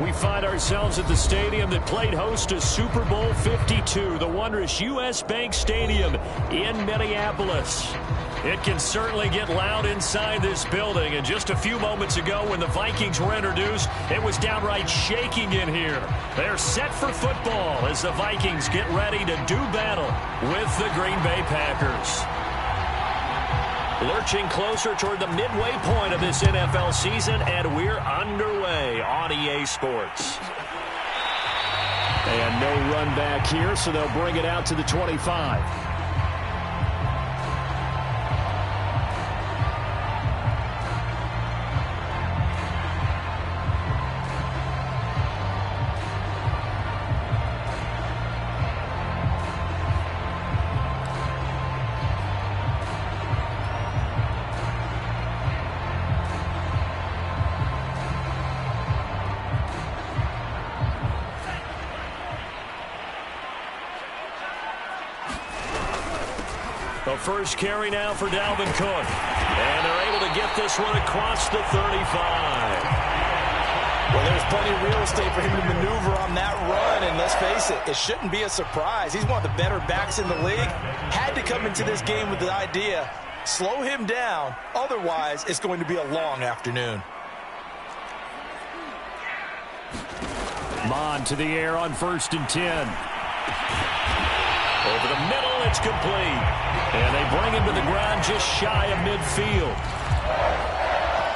We find ourselves at the stadium that played host to Super Bowl 52, the wondrous U.S. Bank Stadium in Minneapolis. It can certainly get loud inside this building, and just a few moments ago when the Vikings were introduced, it was downright shaking in here. They're set for football as the Vikings get ready to do battle with the Green Bay Packers. Lurching closer toward the midway point of this NFL season, and we're underway on EA Sports. And no run back here, so they'll bring it out to the 25. The first carry now for Dalvin Cook. And they're able to get this one across the 35. Well, there's plenty of real estate for him to maneuver on that run. And let's face it, it shouldn't be a surprise. He's one of the better backs in the league. Had to come into this game with the idea, slow him down. Otherwise, it's going to be a long afternoon. Mon to the air on 1st and 10. Over the middle, it's complete. And they bring him to the ground just shy of midfield.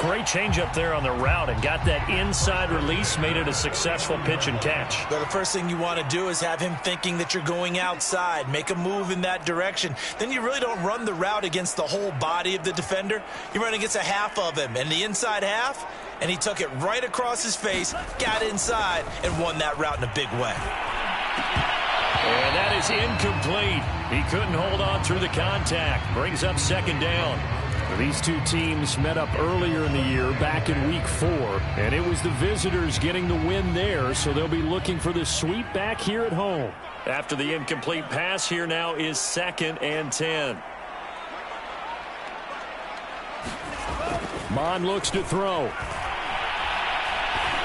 Great change up there on the route and got that inside release, made it a successful pitch and catch. But the first thing you want to do is have him thinking that you're going outside, make a move in that direction. Then you really don't run the route against the whole body of the defender. You run against a half of him, and the inside half, and he took it right across his face, got inside, and won that route in a big way. And that is incomplete. He couldn't hold on through the contact. Brings up 2nd down. These two teams met up earlier in the year, back in Week 4, and it was the visitors getting the win there, so they'll be looking for the sweep back here at home. After the incomplete pass, here now is 2nd and 10. Mon looks to throw.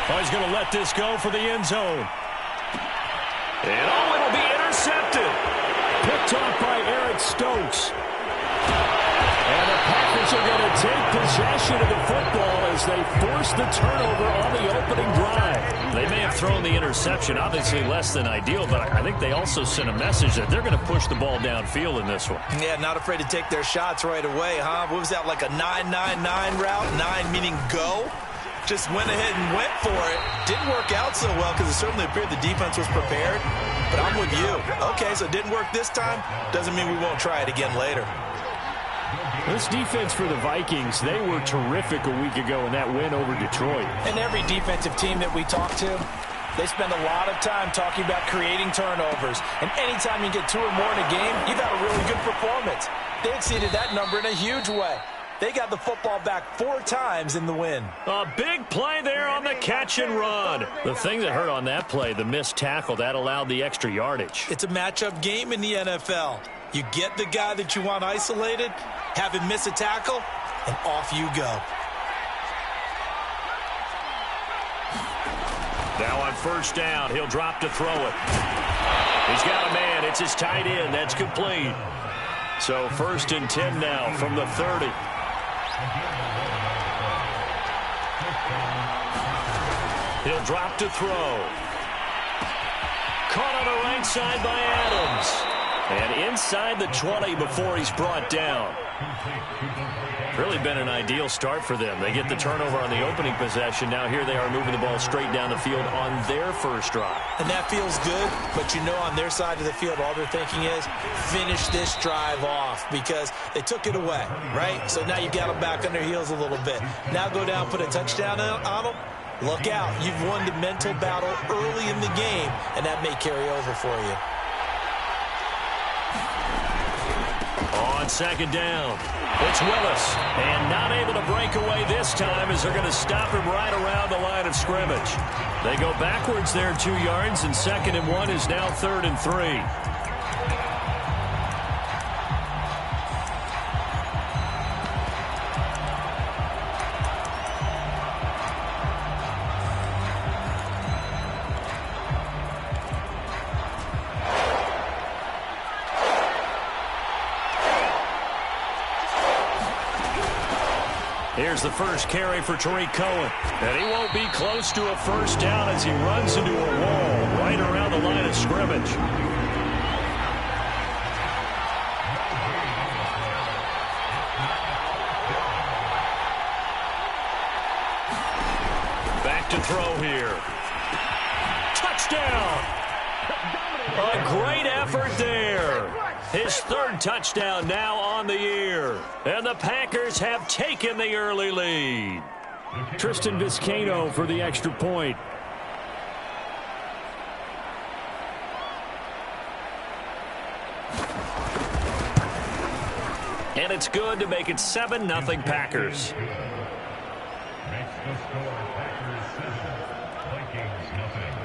Oh, he's going to let this go for the end zone. And oh, it'll be intercepted. Picked off by Eric Stokes. And the Packers are going to take possession of the football as they force the turnover on the opening drive. They may have thrown the interception, obviously less than ideal, but I think they also sent a message that they're going to push the ball downfield in this one. Yeah, not afraid to take their shots right away, huh? What was that, like a 9-9-9 route? 9 meaning go? Just went ahead and went for it. Didn't work out so well because it certainly appeared the defense was prepared. But I'm with you. Okay, so it didn't work this time. Doesn't mean we won't try it again later. This defense for the Vikings, they were terrific a week ago in that win over Detroit. And every defensive team that we talk to, they spend a lot of time talking about creating turnovers. And anytime you get 2 or more in a game, you've had a really good performance. They exceeded that number in a huge way. They got the football back 4 times in the win. A big play there on the catch and run. The thing that hurt on that play, the missed tackle, that allowed the extra yardage. It's a matchup game in the NFL. You get the guy that you want isolated, have him miss a tackle, and off you go. Now on 1st down, he'll drop to throw it. He's got a man. It's his tight end. That's complete. So 1st and 10 now from the 30. He'll drop to throw. Caught on the right side by Adams. And inside the 20 before he's brought down. Really been an ideal start for them. They get the turnover on the opening possession. Now here they are moving the ball straight down the field on their first drive. And that feels good, but you know on their side of the field all they're thinking is finish this drive off because they took it away, right? So now you've got them back on their heels a little bit. Now go down, put a touchdown on them. Look out. You've won the mental battle early in the game, and that may carry over for you. On 2nd down, it's Willis. And not able to break away this time as they're going to stop him right around the line of scrimmage. They go backwards there 2 yards, and 2nd and 1 is now 3rd and 3. Here's the first carry for Tariq Cohen. And he won't be close to a first down as he runs into a wall right around the line of scrimmage. Back to throw here. Touchdown! A great effort there. His third touchdown now on the year. And the Packers have taken the early lead. Tristan Vizcaino for the extra point. And it's good to make it 7-0 Packers. Makes the score Packers 7, Vikings nothing.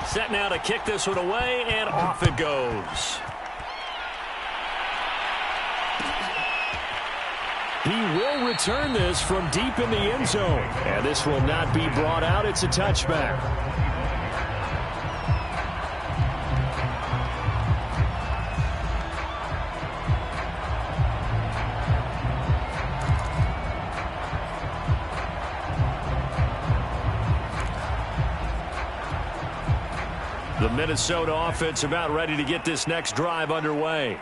Set now to kick this one away, and off it goes. He will return this from deep in the end zone. And this will not be brought out. It's a touchback. The Minnesota offense about ready to get this next drive underway.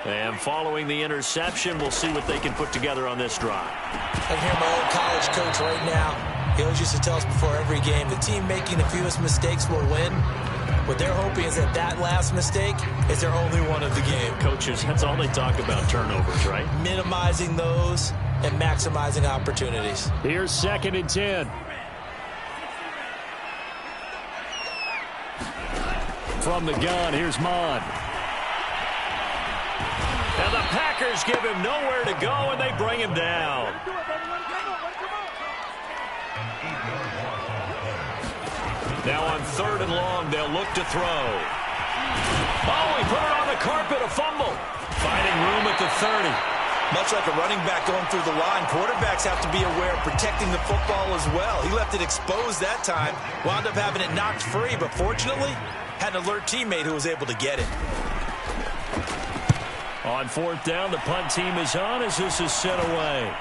And following the interception, we'll see what they can put together on this drive. I hear my old college coach right now. He always used to tell us before every game, the team making the fewest mistakes will win. What they're hoping is that last mistake is their only one of the game. Coaches, that's all they talk about, turnovers, right? Minimizing those and maximizing opportunities. Here's 2nd and 10. From the gun, here's Mond. And the Packers give him nowhere to go, and they bring him down. Now on 3rd and long, they'll look to throw. Oh, he put it on the carpet, a fumble. Finding room at the 30. Much like a running back going through the line, quarterbacks have to be aware of protecting the football as well. He left it exposed that time, wound up having it knocked free, but fortunately, had an alert teammate who was able to get it. On 4th down, the punt team is on as this is sent away.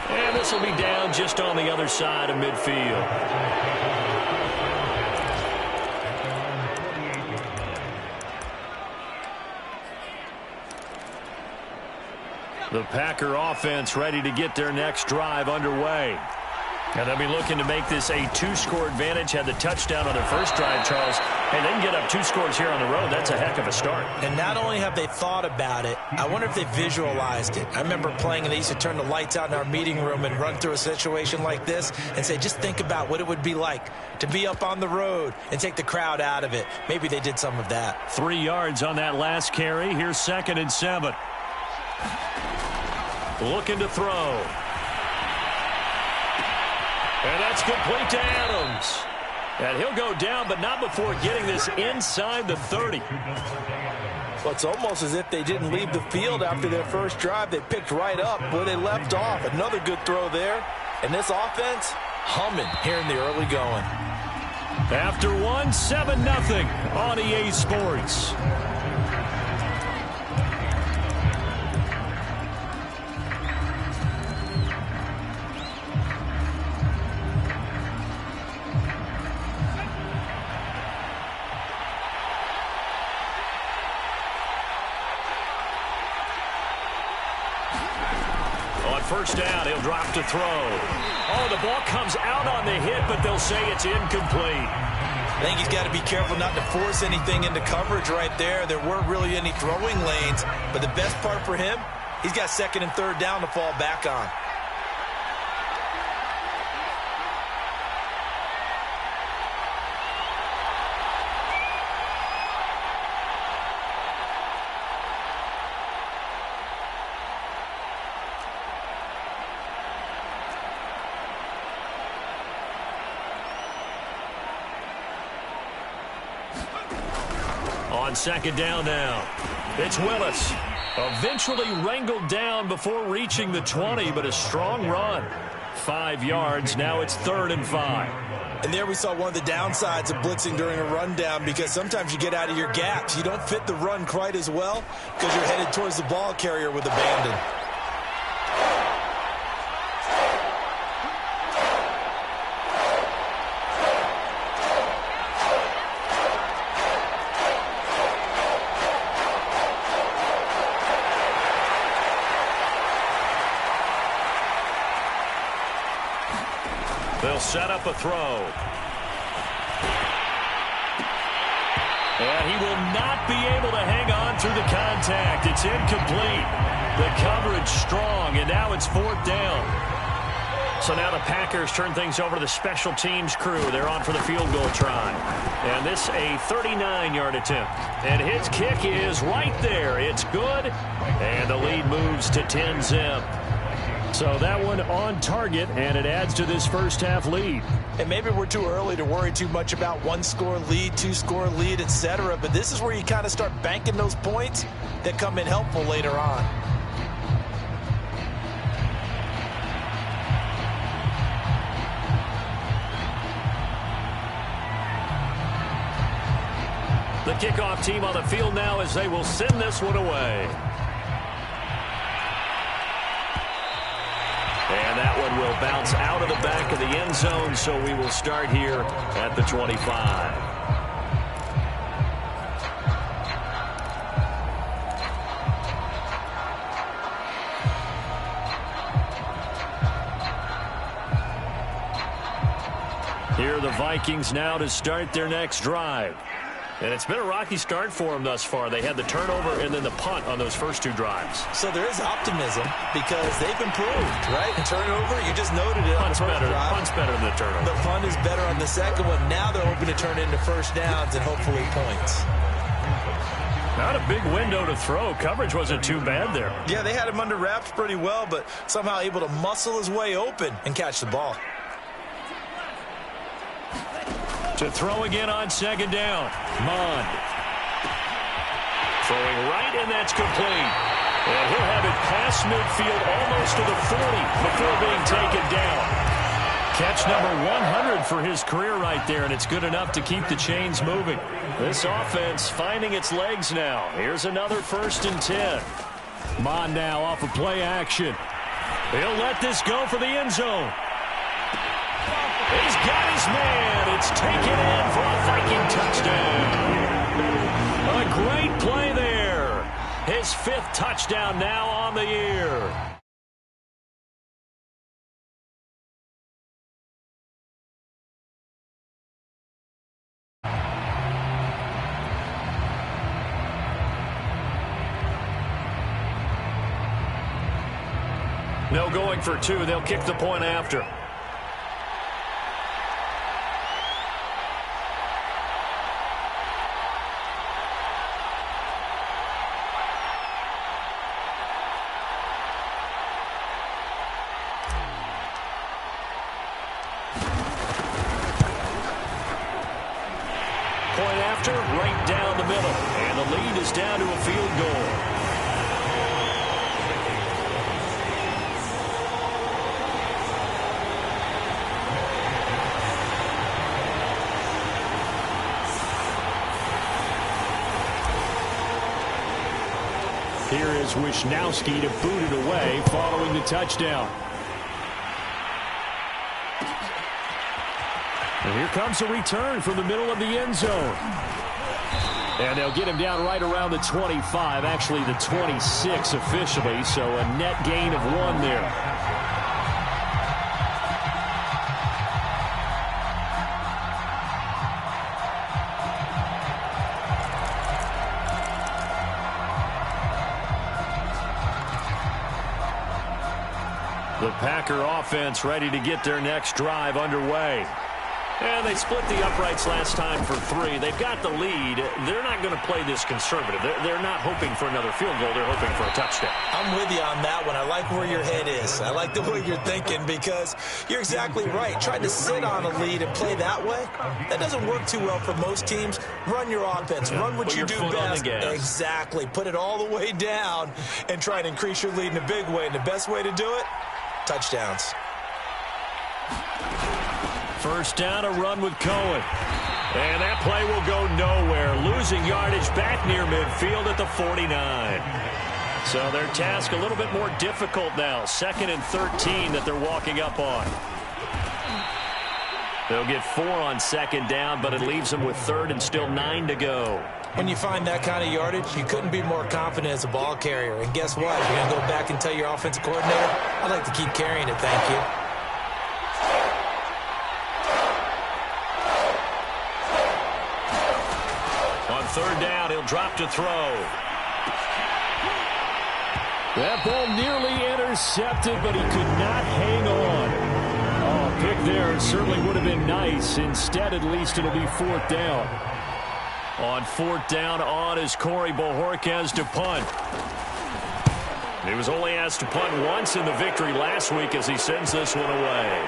And this will be down just on the other side of midfield. The Packer offense ready to get their next drive underway. And they'll be looking to make this a 2-score advantage. Had the touchdown on their first drive, Charles. And they can get up 2 scores here on the road. That's a heck of a start. And not only have they thought about it, I wonder if they visualized it. I remember playing, and they used to turn the lights out in our meeting room and run through a situation like this and say, just think about what it would be like to be up on the road and take the crowd out of it. Maybe they did some of that. 3 yards on that last carry. Here's 2nd and 7. Looking to throw. And that's complete to Adams. And he'll go down, but not before getting this inside the 30. Well, it's almost as if they didn't leave the field after their first drive. They picked right up where they left off. Another good throw there. And this offense, humming here in the early going. After 7-0 on EA Sports. First down, he'll drop to throw. Oh, the ball comes out on the hit, but they'll say it's incomplete. I think he's got to be careful not to force anything into coverage right there. There weren't really any throwing lanes, but the best part for him, he's got 2nd and 3rd down to fall back on. On second down now, it's Willis. Eventually wrangled down before reaching the 20, but a strong run. 5 yards. Now it's 3rd and 5. And there we saw one of the downsides of blitzing during a rundown, because sometimes you get out of your gaps. You don't fit the run quite as well because you're headed towards the ball carrier with abandon. They'll set up a throw. And he will not be able to hang on through the contact. It's incomplete. The coverage strong, and now it's 4th down. So now the Packers turn things over to the special teams crew. They're on for the field goal try. And this a 39-yard attempt. And his kick is right there. It's good. And the lead moves to 10-zip. So that one on target, and it adds to this first half lead. And maybe we're too early to worry too much about 1-score lead, 2-score lead, etc. But this is where you kind of start banking those points that come in helpful later on. The kickoff team on the field now as they will send this one away. And that one will bounce out of the back of the end zone, so we will start here at the 25. Here are the Vikings now to start their next drive. And it's been a rocky start for them thus far. They had the turnover and then the punt on those first 2 drives. So there is optimism because they've improved, right? Turnover, you just noted it. Punt's better. Punt's better than the turnover. The punt is better on the second one. Now they're hoping to turn into first downs and hopefully points. Not a big window to throw. Coverage wasn't too bad there. Yeah, they had him under wraps pretty well, but somehow able to muscle his way open and catch the ball. To throw again on second down. Mond. Throwing right, and that's complete. And he'll have it past midfield almost to the 40 before being taken down. Catch number 100 for his career right there, and it's good enough to keep the chains moving. This offense finding its legs now. Here's another 1st and 10. Mond now off of play action. He'll let this go for the end zone. He's got his man. It's taken in for a Viking touchdown. A great play there. His 5th touchdown now on the year. No going for 2. They'll kick the point after. Right down the middle, and the lead is down to a field goal. Here is Wisnowski to boot it away following the touchdown. And here comes a return from the middle of the end zone. And they'll get him down right around the 25, actually the 26 officially, so a net gain of 1 there. The Packer offense ready to get their next drive underway. And they split the uprights last time for 3. They've got the lead. They're not going to play this conservative. They're not hoping for another field goal. They're hoping for a touchdown. I'm with you on that one. I like where your head is. I like the way you're thinking because you're exactly right. Trying to sit on a lead and play that way, that doesn't work too well for most teams. Run your offense. Run what you do best. Exactly. Put it all the way down and try and increase your lead in a big way. And the best way to do it, touchdowns. First down, a run with Cohen. And that play will go nowhere. Losing yardage back near midfield at the 49. So their task a little bit more difficult now. 2nd and 13 that they're walking up on. They'll get 4 on 2nd down, but it leaves them with 3rd and still 9 to go. When you find that kind of yardage, you couldn't be more confident as a ball carrier. And guess what? You're going to go back and tell your offensive coordinator, I'd like to keep carrying it, thank you. On 3rd down, he'll drop to throw. That ball nearly intercepted, but he could not hang on. Oh, pick there. It certainly would have been nice. Instead, at least it'll be 4th down. On 4th down, on is Corey Bojorquez to punt. He was only asked to punt once in the victory last week as he sends this one away.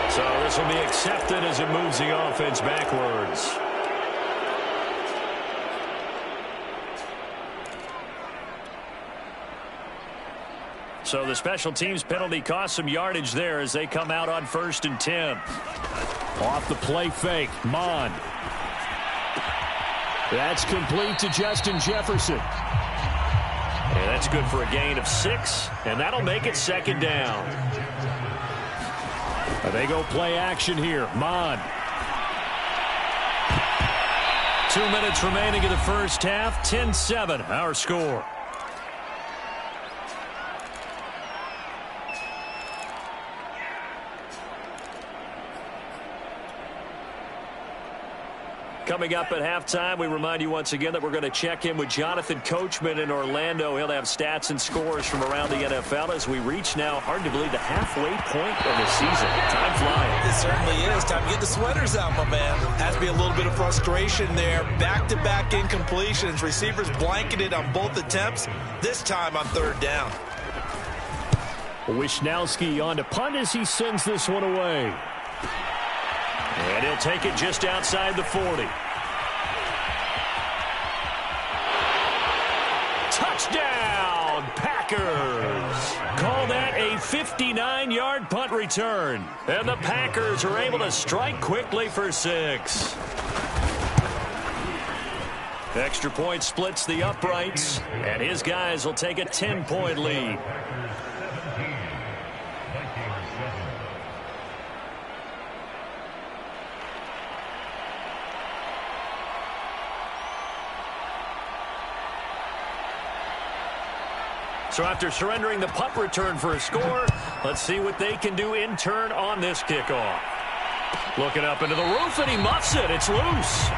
So this will be accepted as it moves the offense backwards. So the special teams penalty cost some yardage there as they come out on 1st and 10. Off the play fake, Mond. That's complete to Justin Jefferson. And that's good for a gain of 6, and that'll make it 2nd down. They go play action here. Mond. 2 minutes remaining in the first half. 10-7, our score. Coming up at halftime, we remind you once again that we're going to check in with Jonathan Coachman in Orlando. He'll have stats and scores from around the NFL as we reach now, hard to believe, the halfway point of the season. Time flying. It certainly is. Time to get the sweaters out, my man. Has to be a little bit of frustration there. Back-to-back incompletions. Receivers blanketed on both attempts, this time on 3rd down. Wisnowski on to punt as he sends this one away. And he'll take it just outside the 40. Touchdown, Packers. Call that a 59-yard punt return. And the Packers are able to strike quickly for 6. Extra point splits the uprights, and his guys will take a 10-point lead. So after surrendering the punt return for a score, let's see what they can do in turn on this kickoff. Looking up into the roof, and he muffs it. It's loose.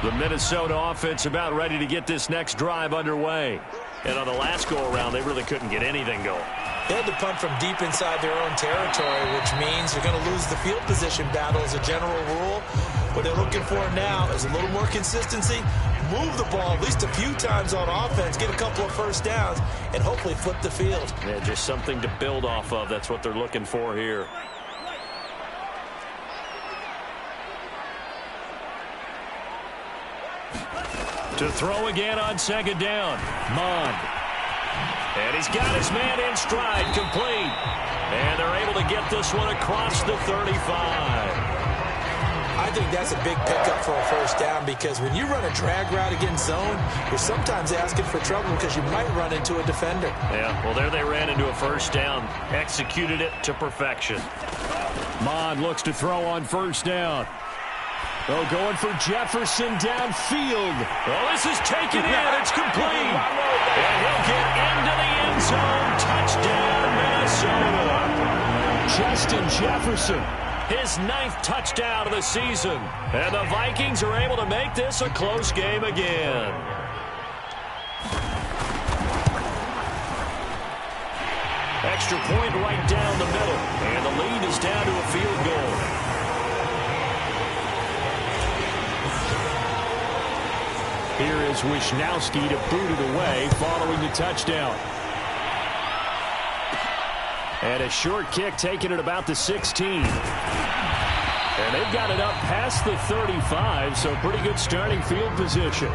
The Minnesota offense about ready to get this next drive underway. And on the last go-around, they really couldn't get anything going. They had to punt from deep inside their own territory, which means they're going to lose the field position battle as a general rule. What they're looking for now is a little more consistency, move the ball at least a few times on offense, get a couple of first downs, and hopefully flip the field. Yeah, just something to build off of. That's what they're looking for here. To throw again on 2nd down. Mond. And he's got his man in stride, complete. And they're able to get this one across the 35. I think that's a big pickup for a first down because when you run a drag route against zone, you're sometimes asking for trouble because you might run into a defender. Yeah, well, there they ran into a first down. Executed it to perfection. Mond looks to throw on 1st down. Oh, going for Jefferson downfield. Oh, this is taken in. It's complete. And he'll get into the end zone. Touchdown, Minnesota. Justin Jefferson. His 9th touchdown of the season. And the Vikings are able to make this a close game again. Extra point right down the middle. And the lead is down to a field goal. Here is Wisnowski to boot it away following the touchdown. And a short kick taken at about the 16. And they've got it up past the 35, so pretty good starting field position.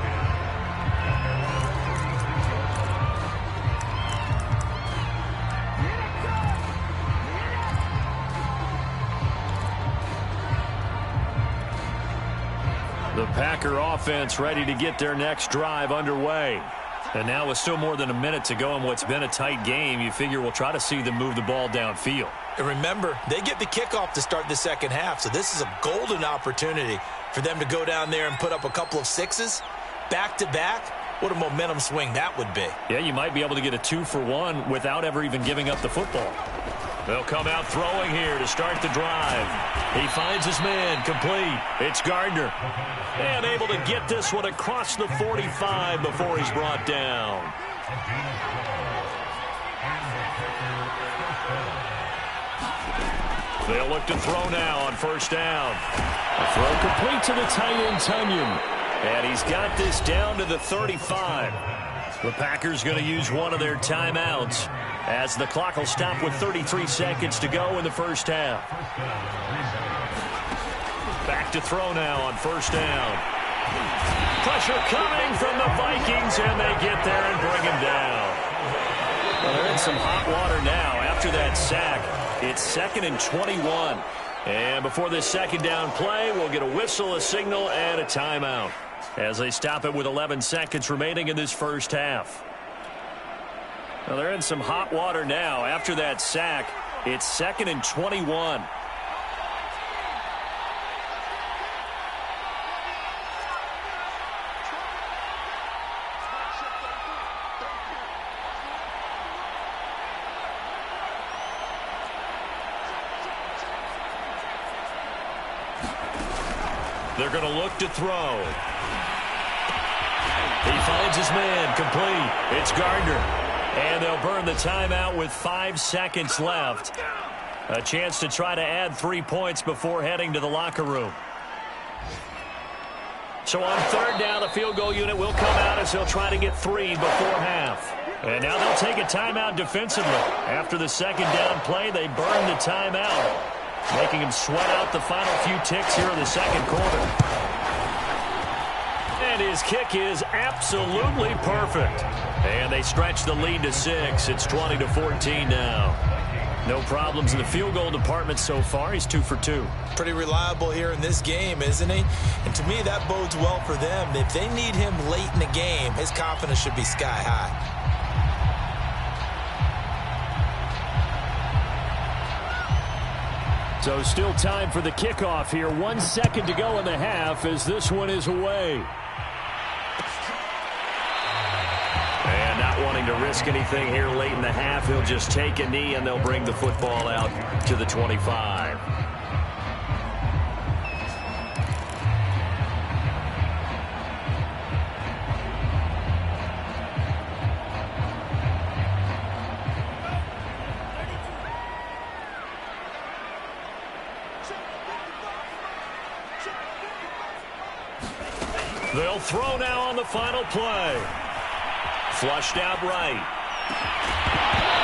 The Packer offense ready to get their next drive underway. And now with still more than a minute to go in what's been a tight game, you figure we'll try to see them move the ball downfield. And remember, they get the kickoff to start the second half, so this is a golden opportunity for them to go down there and put up a couple of sixes back-to-back. What a momentum swing that would be. Yeah, you might be able to get a 2-for-1 without ever even giving up the football. They'll come out throwing here to start the drive. He finds his man, complete. It's Gardner. And able to get this one across the 45 before he's brought down. They'll look to throw now on first down. A throw complete to the tight end, Tunyon. And he's got this down to the 35. The Packers going to use one of their timeouts as the clock will stop with 33 seconds to go in the first half. Back to throw now on first down. Pressure coming from the Vikings, and they get there and bring him down. Well, they're in some hot water now after that sack. It's 2nd and 21. And before this second down play, we'll get a whistle, a signal, and a timeout as they stop it with 11 seconds remaining in this first half. Well, they're in some hot water now after that sack. It's 2nd and 21. They're going to look to throw. He finds his man, complete. It's Gardner. And they'll burn the timeout with 5 seconds left. A chance to try to add 3 points before heading to the locker room. So on third down, the field goal unit will come out as they'll try to get 3 before half. And now they'll take a timeout defensively. After the second down play, they burn the timeout, making them sweat out the final few ticks here in the second quarter. And his kick is absolutely perfect. And they stretch the lead to 6. It's 20-14 now. No problems in the field goal department so far. He's 2 for 2. Pretty reliable here in this game, isn't he? And to me, that bodes well for them. If they need him late in the game, his confidence should be sky high. So still time for the kickoff here. 1 second to go in the half as this one is away. And not wanting to risk anything here late in the half, he'll just take a knee and they'll bring the football out to the 25. They'll throw now on the final play. Flushed out right.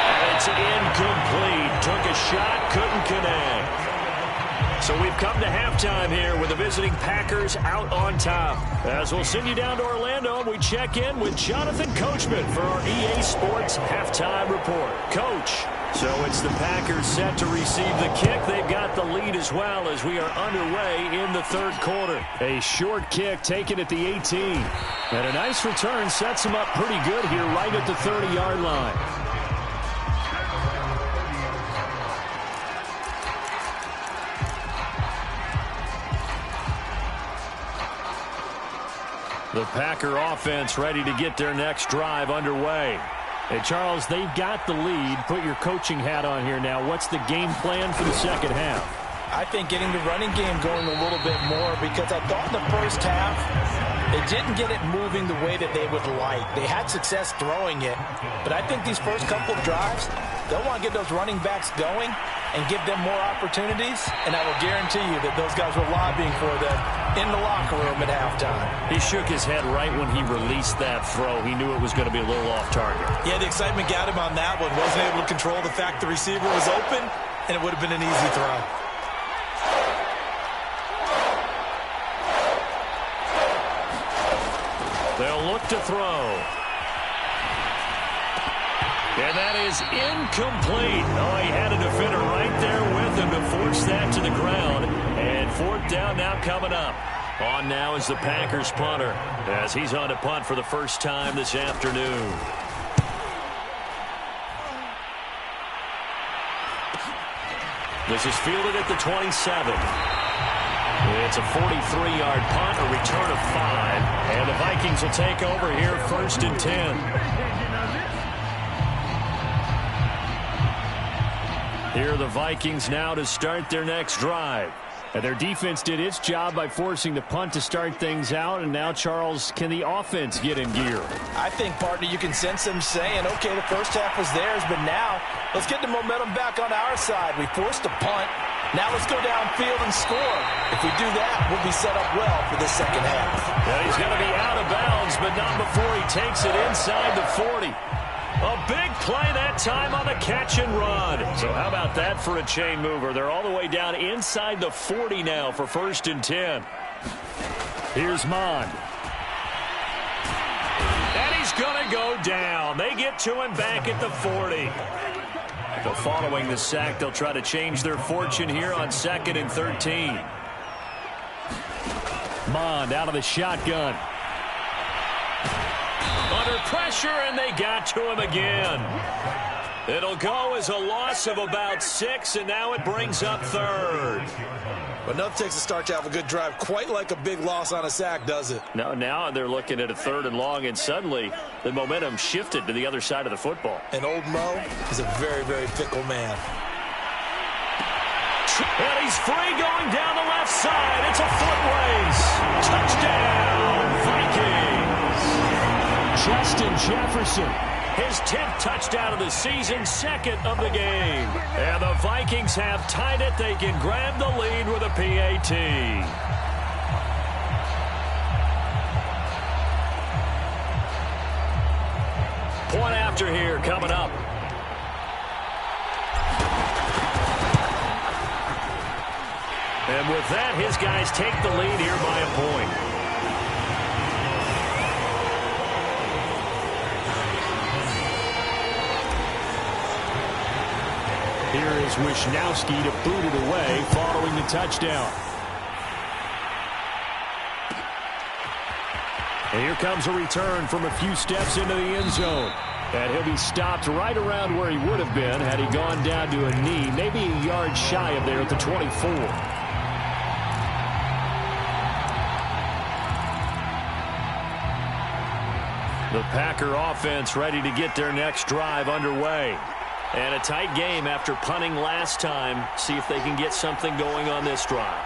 And it's incomplete. Took a shot, couldn't connect. So we've come to halftime here with the visiting Packers out on top. As we'll send you down to Orlando, and we check in with Jonathan Coachman for our EA Sports Halftime Report. Coach, so it's the Packers set to receive the kick. They've got the lead as well as we are underway in the third quarter. A short kick taken at the 18. And a nice return sets them up pretty good here right at the 30-yard line. The Packer offense ready to get their next drive underway. Hey, Charles, they've got the lead. Put your coaching hat on here now. What's the game plan for the second half? I think getting the running game going a little bit more, because I thought in the first half they didn't get it moving the way that they would like. They had success throwing it, but I think these first couple of drives, they'll want to get those running backs going and give them more opportunities, and I will guarantee you that those guys were lobbying for them in the locker room at halftime. He shook his head right when he released that throw. He knew it was going to be a little off target. Yeah, the excitement got him on that one. Wasn't able to control the fact the receiver was open, and it would have been an easy throw. They'll look to throw. And that is incomplete. Oh, he had a defender right there with him to force that to the ground. And fourth down now coming up. On now is the Packers punter, as he's on to punt for the first time this afternoon. This is fielded at the 27. It's a 43-yard punt, a return of 5. And the Vikings will take over here first and 10. Here are the Vikings now to start their next drive. And their defense did its job by forcing the punt to start things out. And now, Charles, can the offense get in gear? I think, partner, you can sense them saying, okay, the first half was theirs, but now let's get the momentum back on our side. We forced a punt. Now let's go downfield and score. If we do that, we'll be set up well for the second half. Yeah, he's going to be out of bounds, but not before he takes it inside the 40. A big play that time on the catch and run. So how about that for a chain mover? They're all the way down inside the 40 now for first and 10. Here's Mond. And he's going to go down. They get to him back at the 40. But following the sack, they'll try to change their fortune here on 2nd and 13. Mond out of the shotgun. Under pressure, and they got to him again. It'll go as a loss of about 6, and now it brings up 3rd. But nothing takes a start to have a good drive quite like a big loss on a sack, does it? No, now they're looking at a 3rd and long, and suddenly the momentum shifted to the other side of the football. And old Mo is a very, very fickle man. And he's free going down the left side. It's a foot race. Touchdown, Vikings. Justin Jefferson, his 10th touchdown of the season, 2nd of the game. And the Vikings have tied it. They can grab the lead with a PAT. Point after here coming up. And with that, his guys take the lead here by a point. Here is Wisnowski to boot it away following the touchdown. And here comes a return from a few steps into the end zone. And he'll be stopped right around where he would have been had he gone down to a knee, maybe a yard shy of there at the 24. The Packer offense ready to get their next drive underway. And a tight game after punting last time. See if they can get something going on this drive.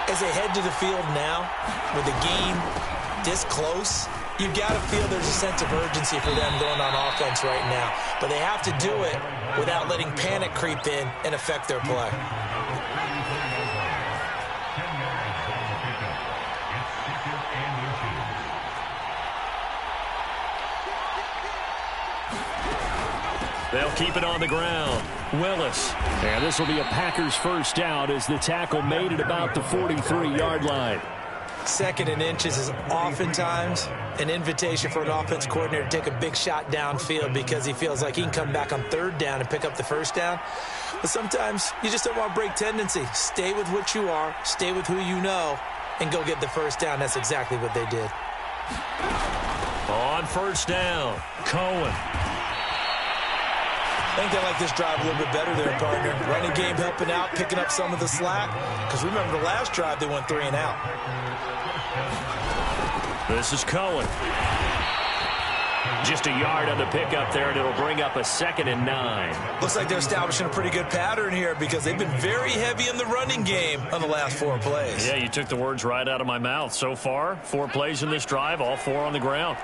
As they head to the field now, with the game this close, you've got to feel there's a sense of urgency for them going on offense right now. But they have to do it without letting panic creep in and affect their play. They'll keep it on the ground. Willis. And this will be a Packers first down as the tackle made at about the 43-yard line. 2nd and inches is oftentimes an invitation for an offense coordinator to take a big shot downfield because he feels like he can come back on 3rd down and pick up the first down. But sometimes you just don't want to break tendency. Stay with what you are, stay with who you know, and go get the first down. That's exactly what they did. On first down, Cohen. I think they like this drive a little bit better there, partner. Running game helping out, picking up some of the slack. Because remember, the last drive, they went 3 and out. This is Cohen. Just a yard on the pickup there, and it'll bring up a 2nd and 9. Looks like they're establishing a pretty good pattern here because they've been very heavy in the running game on the last 4 plays. Yeah, you took the words right out of my mouth. So far, 4 plays in this drive, all 4 on the ground.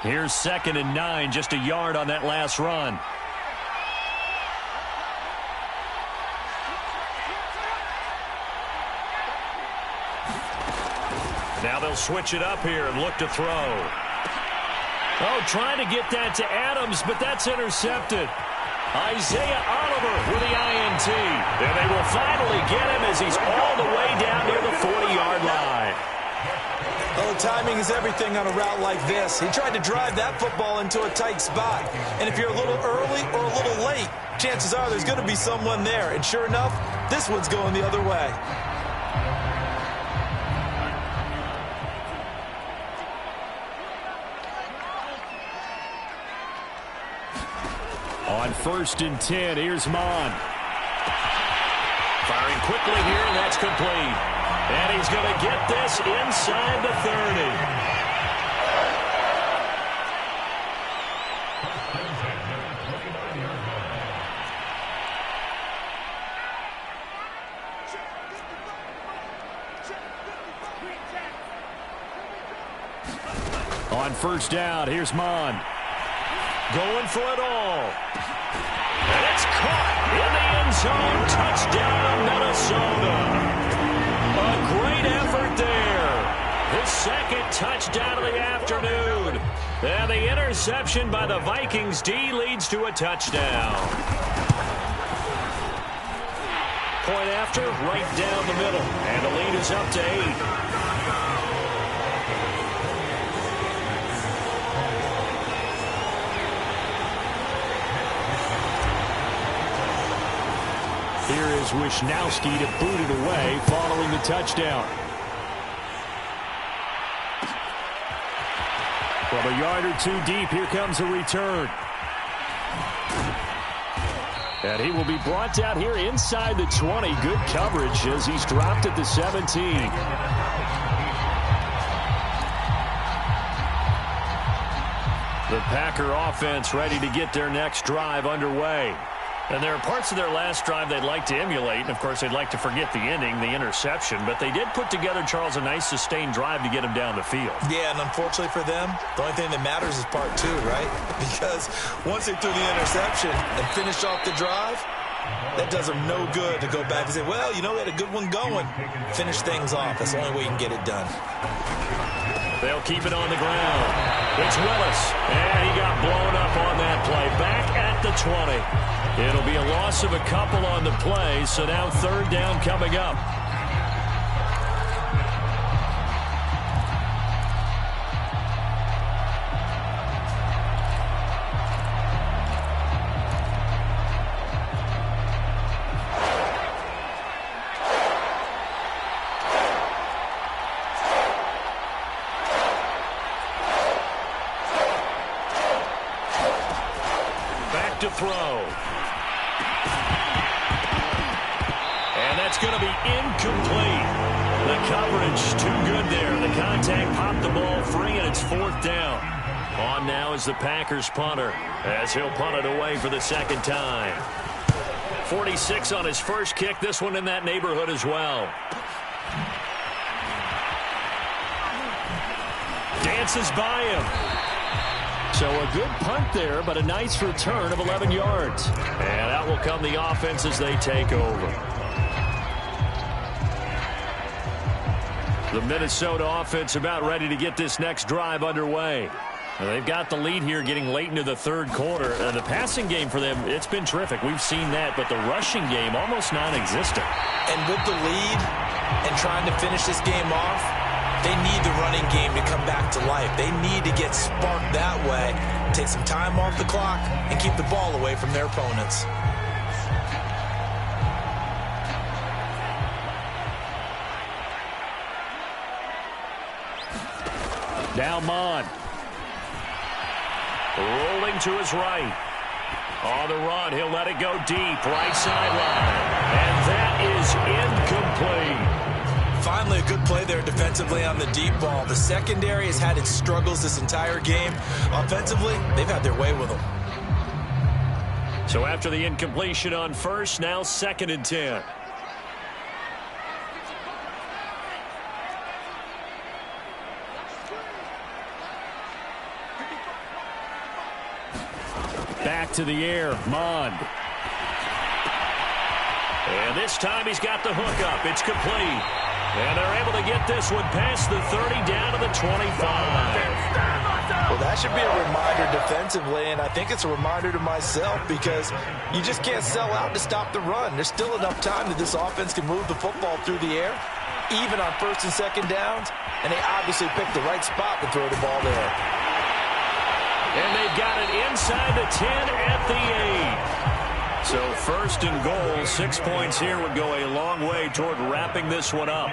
Here's 2nd and 9, just a yard on that last run. Now they'll switch it up here and look to throw. Oh, trying to get that to Adams, but that's intercepted. Isaiah Oliver with the INT. And they will finally get him as he's all the way down near the 40-yard line. Well, timing is everything on a route like this. He tried to drive that football into a tight spot. And if you're a little early or a little late, chances are there's going to be someone there. And sure enough, this one's going the other way. On 1st and 10, here's Mon. Firing quickly here, and that's complete. And he's going to get this inside the 30. On 1st down, here's Mon. Going for it all. And it's caught in the end zone. Touchdown, Minnesota. A great effort there. His 2nd touchdown of the afternoon. And the interception by the Vikings D leads to a touchdown. Point after, right down the middle. And the lead is up to 8. Here is Wisnowski to boot it away following the touchdown. From a yard or 2 deep, here comes a return. And he will be brought down here inside the 20. Good coverage as he's dropped at the 17. The Packer offense ready to get their next drive underway. And there are parts of their last drive they'd like to emulate. And, of course, they'd like to forget the ending, the interception. But they did put together, Charles, a nice sustained drive to get him down the field. Yeah, and unfortunately for them, the only thing that matters is part 2, right? Because once they threw the interception and finished off the drive, that does them no good to go back and say, well, you know, we had a good one going. Finish things off. That's the only way you can get it done. They'll keep it on the ground. It's Willis. And he got blown up on that play. Back at the 20. It'll be a loss of a couple on the play, so now 3rd down coming up. Back to throw. And that's going to be incomplete. The coverage too good there. The contact popped the ball free, and it's 4th down. On now is the Packers punter as he'll punt it away for the 2nd time. 46 on his first kick. This one in that neighborhood as well. Dances by him. So a good punt there, but a nice return of 11 yards. And out will come the offense as they take over. The Minnesota offense about ready to get this next drive underway. And they've got the lead here getting late into the 3rd quarter. The passing game for them, it's been terrific. We've seen that, but the rushing game almost non-existent. And with the lead and trying to finish this game off, they need the running game to come back to life. They need to get sparked that way, take some time off the clock, and keep the ball away from their opponents. Now Mon. Rolling to his right. On the run, he'll let it go deep. Right sideline. And that is incomplete. Finally a good play there defensively on the deep ball. The secondary has had its struggles this entire game. Offensively, they've had their way with them. So after the incompletion on first, now 2nd and 10. Back to the air, Mond. And this time he's got the hook up. It's complete. And they're able to get this one past the 30 down to the 25. Well, that should be a reminder defensively, and I think it's a reminder to myself because you just can't sell out to stop the run. There's still enough time that this offense can move the football through the air, even on 1st and 2nd downs, and they obviously picked the right spot to throw the ball there. And they've got it inside the 10 at the 8. So 1st and goal, 6 points here would go a long way toward wrapping this one up.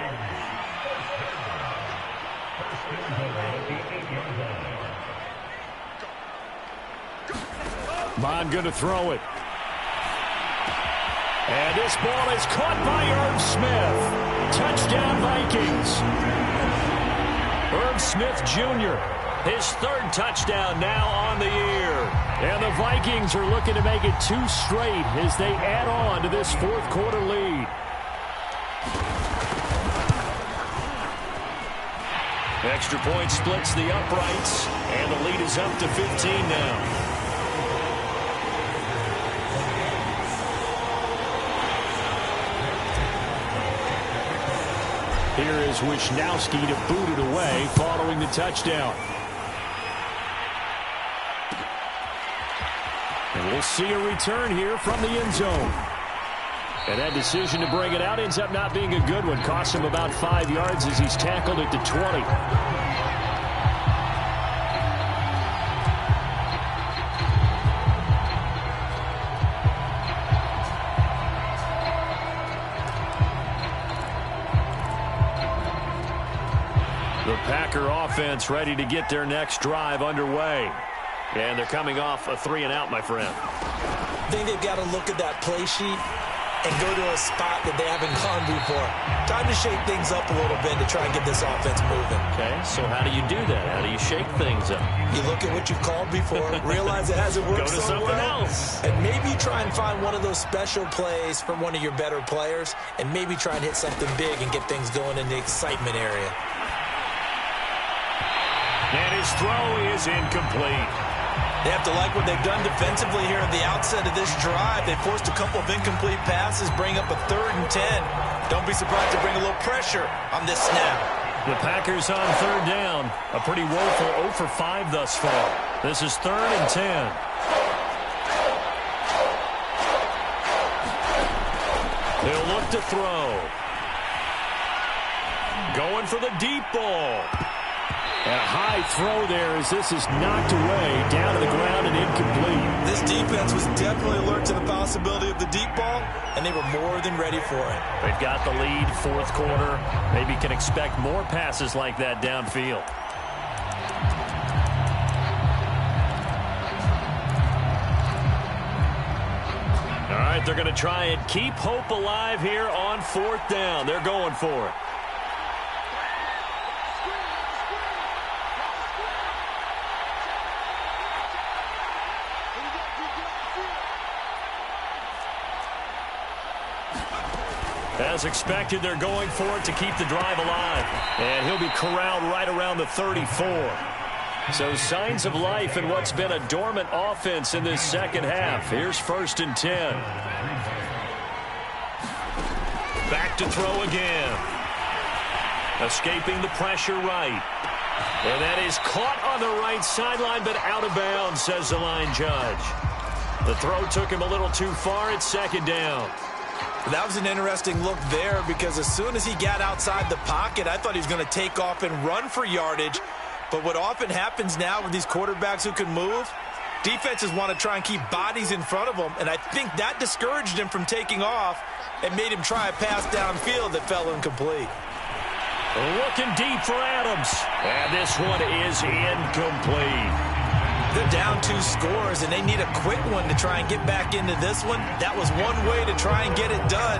Mond going to throw it. And this ball is caught by Irv Smith. Touchdown, Vikings. Irv Smith Jr., his 3rd touchdown now on the year. And the Vikings are looking to make it 2 straight as they add on to this 4th quarter lead. Extra point splits the uprights, and the lead is up to 15 now. Here is Wisnowski to boot it away following the touchdown. And we'll see a return here from the end zone. And that decision to bring it out ends up not being a good one. Costs him about 5 yards as he's tackled at the 20. The Packer offense ready to get their next drive underway. And they're coming off a 3-and-out, my friend. I think they've got to look at that play sheet and go to a spot that they haven't gone before. Time to shake things up a little bit to try and get this offense moving. Okay, so how do you do that? How do you shake things up? You look at what you've called before, realize it hasn't worked so well. Go to something else. And maybe try and find one of those special plays from one of your better players, and maybe try and hit something big and get things going in the excitement area. And his throw is incomplete. They have to like what they've done defensively here at the outset of this drive. They forced a couple of incomplete passes, bring up a 3rd and 10. Don't be surprised to bring a little pressure on this snap. The Packers on 3rd down. A pretty woeful 0 for 5 thus far. This is 3rd and 10. He'll look to throw. Going for the deep ball. And a high throw there as this is knocked away, down to the ground and incomplete. This defense was definitely alert to the possibility of the deep ball, and they were more than ready for it. They've got the lead, 4th quarter. Maybe can expect more passes like that downfield. All right, they're going to try and keep hope alive here on 4th down. They're going for it. As expected, they're going for it to keep the drive alive. And he'll be corralled right around the 34. So signs of life in what's been a dormant offense in this 2nd half. Here's 1st and 10. Back to throw again. Escaping the pressure right. And that is caught on the right sideline, but out of bounds, says the line judge. The throw took him a little too far. It's 2nd down. That was an interesting look there because as soon as he got outside the pocket, I thought he was going to take off and run for yardage. But what often happens now with these quarterbacks who can move, defenses want to try and keep bodies in front of them, and I think that discouraged him from taking off and made him try a pass downfield that fell incomplete. Looking deep for Adams, and this one is incomplete. They're down 2 scores, and they need a quick one to try and get back into this one. That was one way to try and get it done.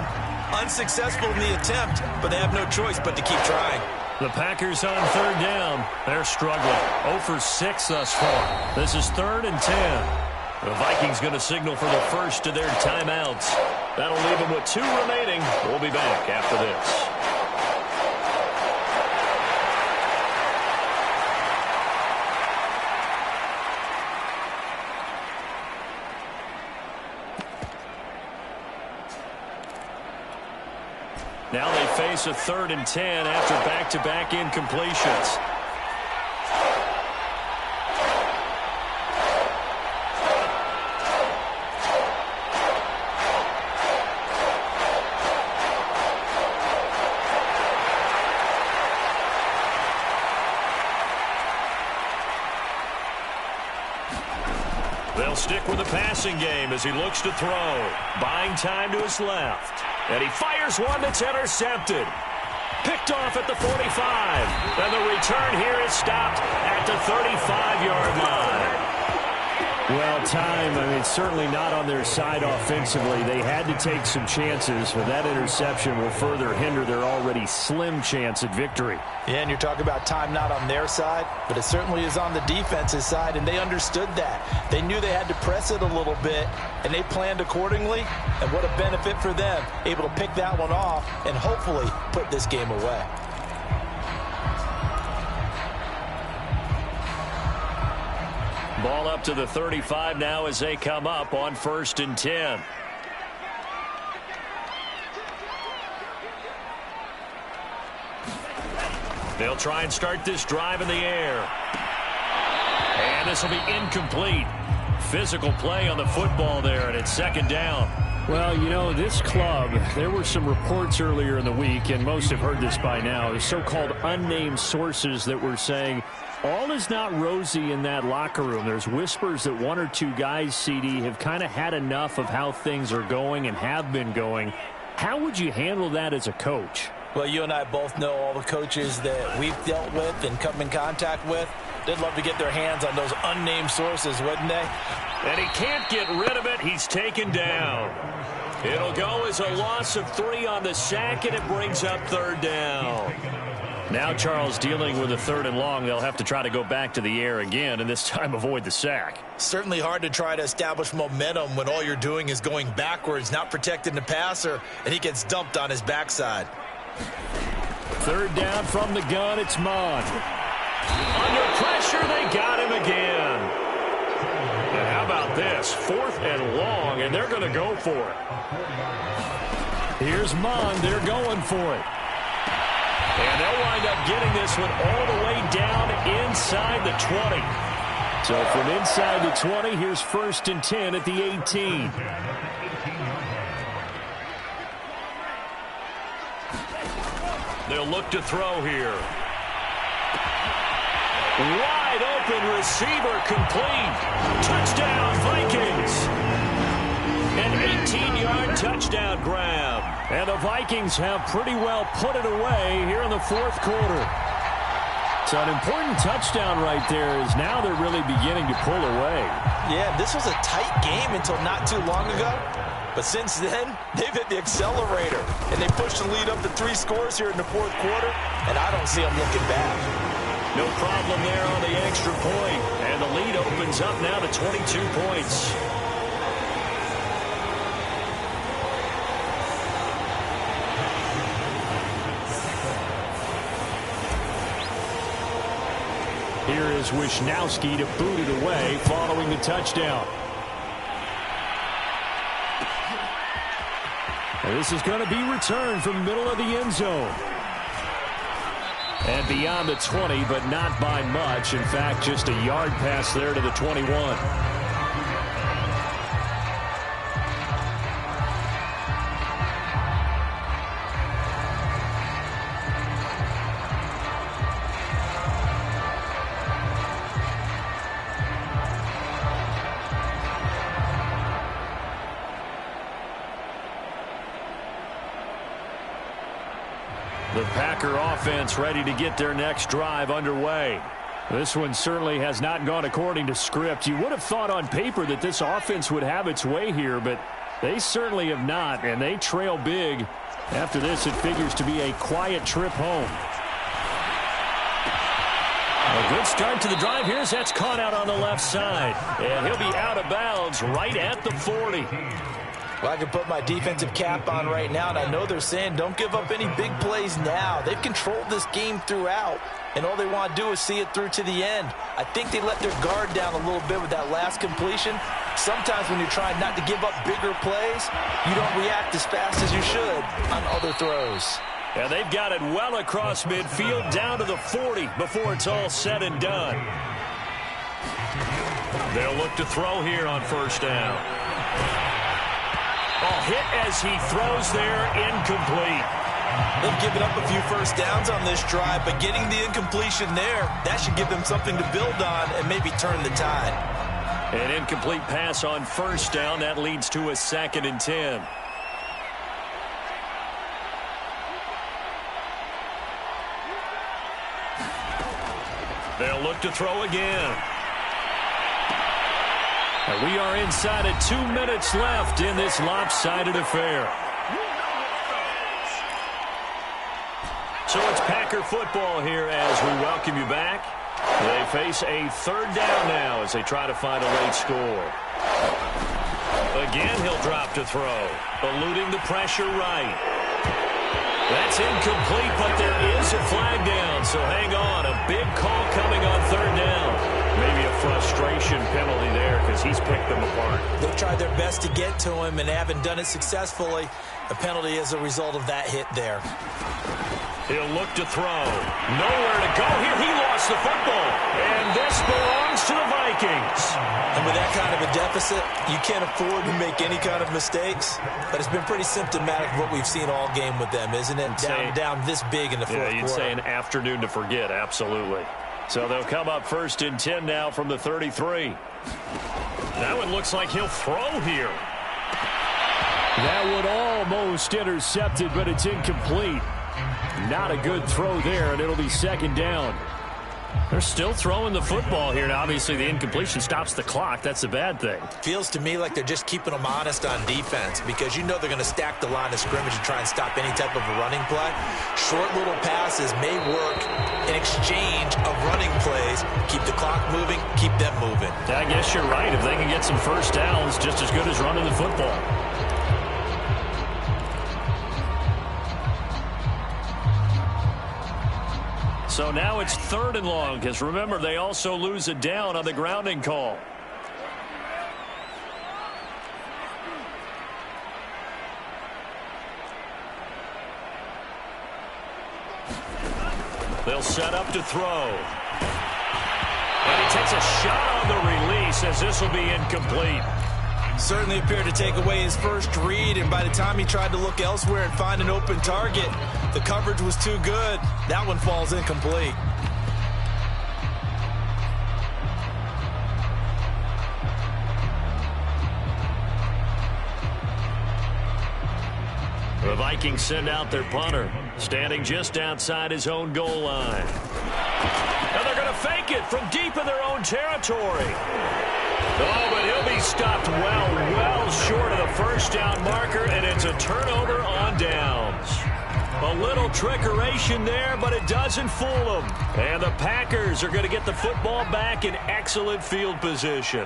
Unsuccessful in the attempt, but they have no choice but to keep trying. The Packers on third down. They're struggling. 0 for 6 thus far. This is 3rd and 10. The Vikings going to signal for the first of their timeouts. That'll leave them with 2 remaining. We'll be back after this. Now they face a 3rd and 10 after back-to-back incompletions. They'll stick with the passing game as he looks to throw. Buying time to his left. And he fires one that's intercepted. Picked off at the 45. And the return here is stopped at the 35-yard line. Well, time, certainly not on their side offensively. They had to take some chances, but that interception will further hinder their already slim chance at victory. Yeah, and you're talking about time not on their side, but it certainly is on the defense's side, and they understood that. They knew they had to press it a little bit, and they planned accordingly, and what a benefit for them, able to pick that one off and hopefully put this game away. Ball up to the 35 now as they come up on 1st and 10. They'll try and start this drive in the air. And this will be incomplete. Physical play on the football there, and it's 2nd down. Well, this club, there were some reports earlier in the week, and most have heard this by now, the so-called unnamed sources that were saying all is not rosy in that locker room. There's whispers that 1 or 2 guys, CD, have kind of had enough of how things are going and have been going. How would you handle that as a coach? Well, you and I both know all the coaches that we've dealt with and come in contact with. They'd love to get their hands on those unnamed sources, wouldn't they? And he can't get rid of it. He's taken down. It'll go as a loss of 3 on the sack, and it brings up 3rd down. Now Charles dealing with a 3rd and long. They'll have to try to go back to the air again, and this time avoid the sack. Certainly hard to try to establish momentum when all you're doing is going backwards, not protecting the passer, and he gets dumped on his backside. 3rd down from the gun. It's Mond. Under pressure, they got him again. And how about this? 4th and long, and they're going to go for it. Here's Mond. They're going for it. And they'll wind up getting this one all the way down inside the 20. So from inside the 20, here's 1st and 10 at the 18. They'll look to throw here. Wide open receiver complete. Touchdown Vikings. An 18-yard touchdown grab. And the Vikings have pretty well put it away here in the 4th quarter. So an important touchdown right there is now they're really beginning to pull away. Yeah, this was a tight game until not too long ago. But since then, they've hit the accelerator. And they pushed the lead up to 3 scores here in the 4th quarter. And I don't see them looking back. No problem there on the extra point. And the lead opens up now to 22 points. Here is Wisnowski to boot it away following the touchdown. And this is going to be returned from the middle of the end zone. And beyond the 20, but not by much. In fact, just a yard pass there to the 21. The Packer offense ready to get their next drive underway. This one certainly has not gone according to script. You would have thought on paper that this offense would have its way here, but they certainly have not, and they trail big. After this, it figures to be a quiet trip home. A good start to the drive here as that's caught out on the left side. And he'll be out of bounds right at the 40. Well, I can put my defensive cap on right now, and I know they're saying don't give up any big plays now. They've controlled this game throughout, and all they want to do is see it through to the end. I think they let their guard down a little bit with that last completion. Sometimes when you're trying not to give up bigger plays, you don't react as fast as you should on other throws. And they've got it well across midfield down to the 40 before it's all said and done. They'll look to throw here on first down. Hit as he throws there, incomplete. They've given up a few first downs on this drive, but getting the incompletion there, that should give them something to build on and maybe turn the tide. An incomplete pass on first down. That leads to a 2nd and 10. They'll look to throw again. And we are inside of 2 minutes left in this lopsided affair. So it's Packer football here as we welcome you back. They face a 3rd down now as they try to find a late score. Again, he'll drop to throw, eluding the pressure right. That's incomplete, but there is a flag down, so hang on. A big call coming on 3rd down. Maybe a frustration penalty there because he's picked them apart. They've tried their best to get to him and haven't done it successfully. A penalty as a result of that hit there. He'll look to throw. Nowhere to go here. He lost the football. And this belongs to the Vikings. And with that kind of a deficit, you can't afford to make any kind of mistakes. But it's been pretty symptomatic of what we've seen all game with them, isn't it? Down this big in the fourth quarter. Yeah, you'd say an afternoon to forget, absolutely. So they'll come up 1st and 10 now from the 33. That one looks like he'll throw here. That would almost intercepted, but it's incomplete. Not a good throw there, and it'll be 2nd down. They're still throwing the football here. Now, obviously, the incompletion stops the clock. That's a bad thing. Feels to me like they're just keeping them honest on defense because you know they're going to stack the line of scrimmage and try and stop any type of a running play. Short little passes may work in exchange of running plays. Keep the clock moving, keep them moving. I guess you're right. If they can get some first downs, just as good as running the football. So now it's 3rd and long because, remember, they also lose a down on the grounding call. They'll set up to throw. And he takes a shot on the release as this will be incomplete. Certainly appeared to take away his first read, and by the time he tried to look elsewhere and find an open target, the coverage was too good. That one falls incomplete. The Vikings send out their punter, standing just outside his own goal line. And they're going to fake it from deep in their own territory. Oh, but he'll be stopped well short of the first down marker, and it's a turnover on downs. A little trickeration there, but it doesn't fool them. And the Packers are going to get the football back in excellent field position.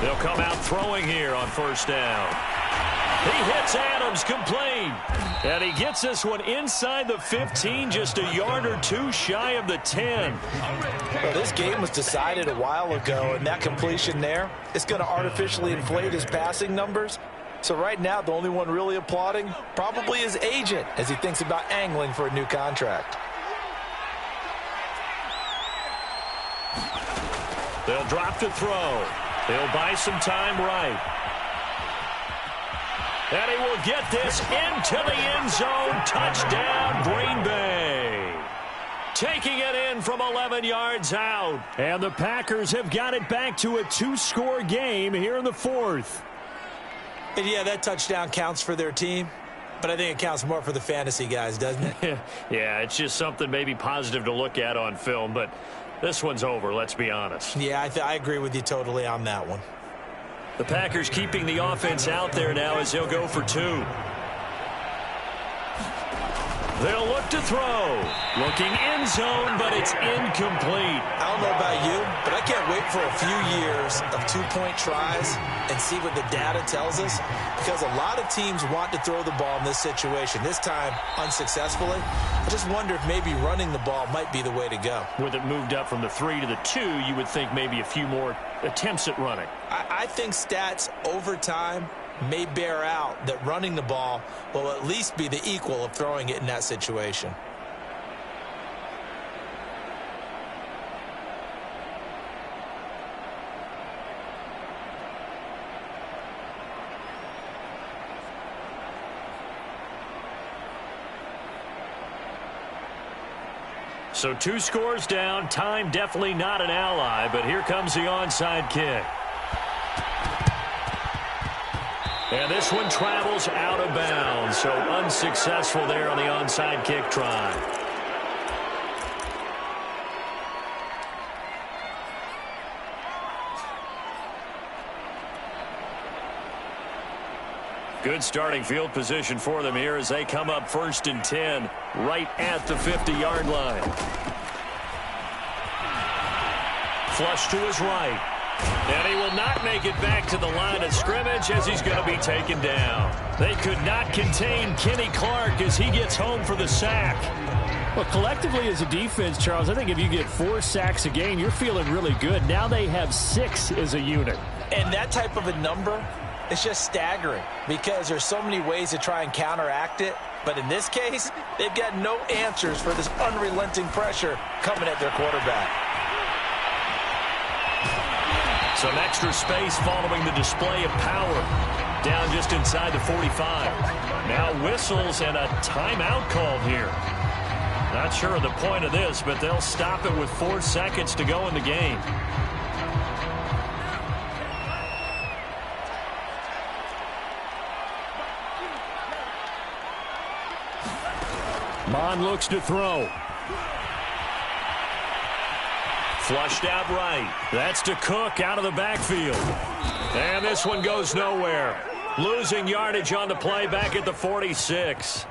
They'll come out throwing here on first down. He hits Adams complete. And he gets this one inside the 15, just a yard or two shy of the 10. Well, this game was decided a while ago, and that completion there is going to artificially inflate his passing numbers. So right now, the only one really applauding probably his agent as he thinks about angling for a new contract. They'll drop to throw. He'll buy some time right. And he will get this into the end zone. Touchdown, Green Bay. Taking it in from 11 yards out. And the Packers have got it back to a 2-score game here in the 4th. And yeah, that touchdown counts for their team, but I think it counts more for the fantasy guys, doesn't it? Yeah, it's just something maybe positive to look at on film, but this one's over, let's be honest. Yeah, I agree with you totally on that one. The Packers keeping the offense out there now as they'll go for 2. They'll look to throw. Looking end zone, but it's incomplete. I don't know about you, but I can't wait for a few years of 2-point tries and see what the data tells us, because a lot of teams want to throw the ball in this situation, this time unsuccessfully. I just wonder if maybe running the ball might be the way to go. With it moved up from the 3 to the 2, you would think maybe a few more attempts at running. I think stats over time may bear out that running the ball will at least be the equal of throwing it in that situation. So 2 scores down. Time definitely not an ally, but here comes the onside kick. And this one travels out of bounds, so unsuccessful there on the onside kick try. Good starting field position for them here as they come up 1st and 10, right at the 50-yard line. Flush to his right. And he will not make it back to the line of scrimmage as he's going to be taken down. They could not contain Kenny Clark as he gets home for the sack. Well, collectively as a defense, Charles, I think if you get 4 sacks a game, you're feeling really good. Now they have 6 as a unit. And that type of a number, it's just staggering because there's so many ways to try and counteract it. But in this case, they've got no answers for this unrelenting pressure coming at their quarterback. Some extra space following the display of power. Down just inside the 45. Now whistles and a timeout called here. Not sure of the point of this, but they'll stop it with 4 seconds to go in the game. Mon looks to throw. Flushed out right. That's to Cook out of the backfield. And this one goes nowhere. Losing yardage on the play back at the 46.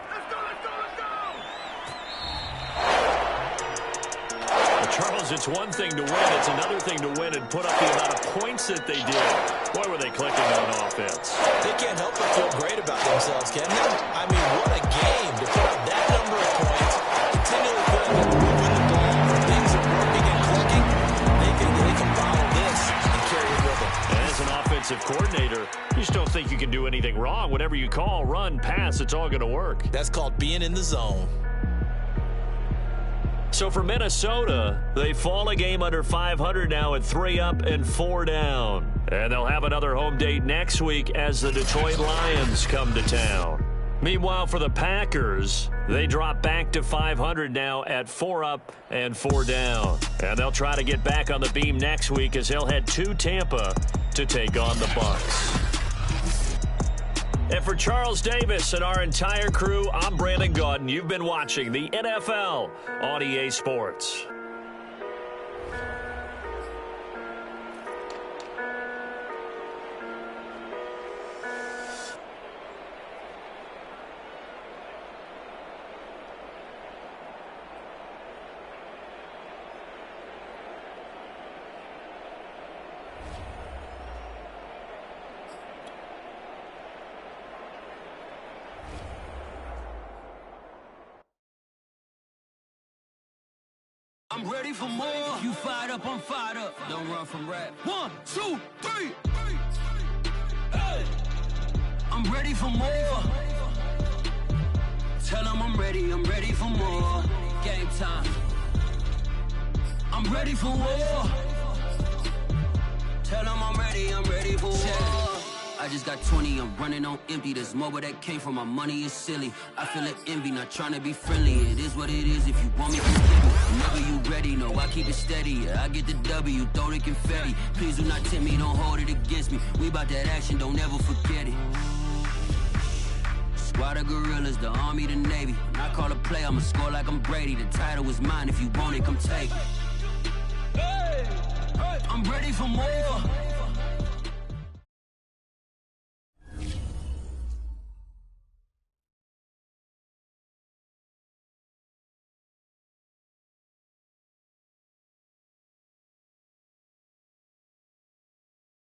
Well, Charles, it's one thing to win. It's another thing to win and put up the amount of points that they did. Boy, were they clicking on offense. They can't help but feel great about themselves, can they? I mean, what a game to put up that number of points. Continually putting moving the ball. Things are working and clicking. They can follow this and carry it with them. And as an offensive coordinator, you just don't think you can do anything wrong. Whatever you call, run, pass, it's all going to work. That's called being in the zone. So for Minnesota, they fall a game under 500 now at 3 up and 4 down. And they'll have another home date next week as the Detroit Lions come to town. Meanwhile, for the Packers, they drop back to 500 now at 4 up and 4 down. And they'll try to get back on the beam next week as they'll head to Tampa to take on the Bucs. And for Charles Davis and our entire crew, I'm Brandon Gaudin. You've been watching the NFL on EA Sports. I'm ready for more. You fired up, I'm fired up. Don't run from rap. 1, 2, 3. Hey. I'm ready for more. Tell them I'm ready for more. Game time. I'm ready for war. Tell them I'm ready for war. I just got 20, I'm running on empty. There's more where that came from, my money is silly. I feel like envy, not trying to be friendly. It is what it is, if you want me, come get me. Whenever you ready, no, I keep it steady. Yeah, I get the W, throw the confetti. Please do not tempt me, don't hold it against me. We about that action, don't ever forget it. Squad of gorillas, the army, the navy. When I call a play, I'ma score like I'm Brady. The title is mine, if you want it, come take it. I'm ready for more.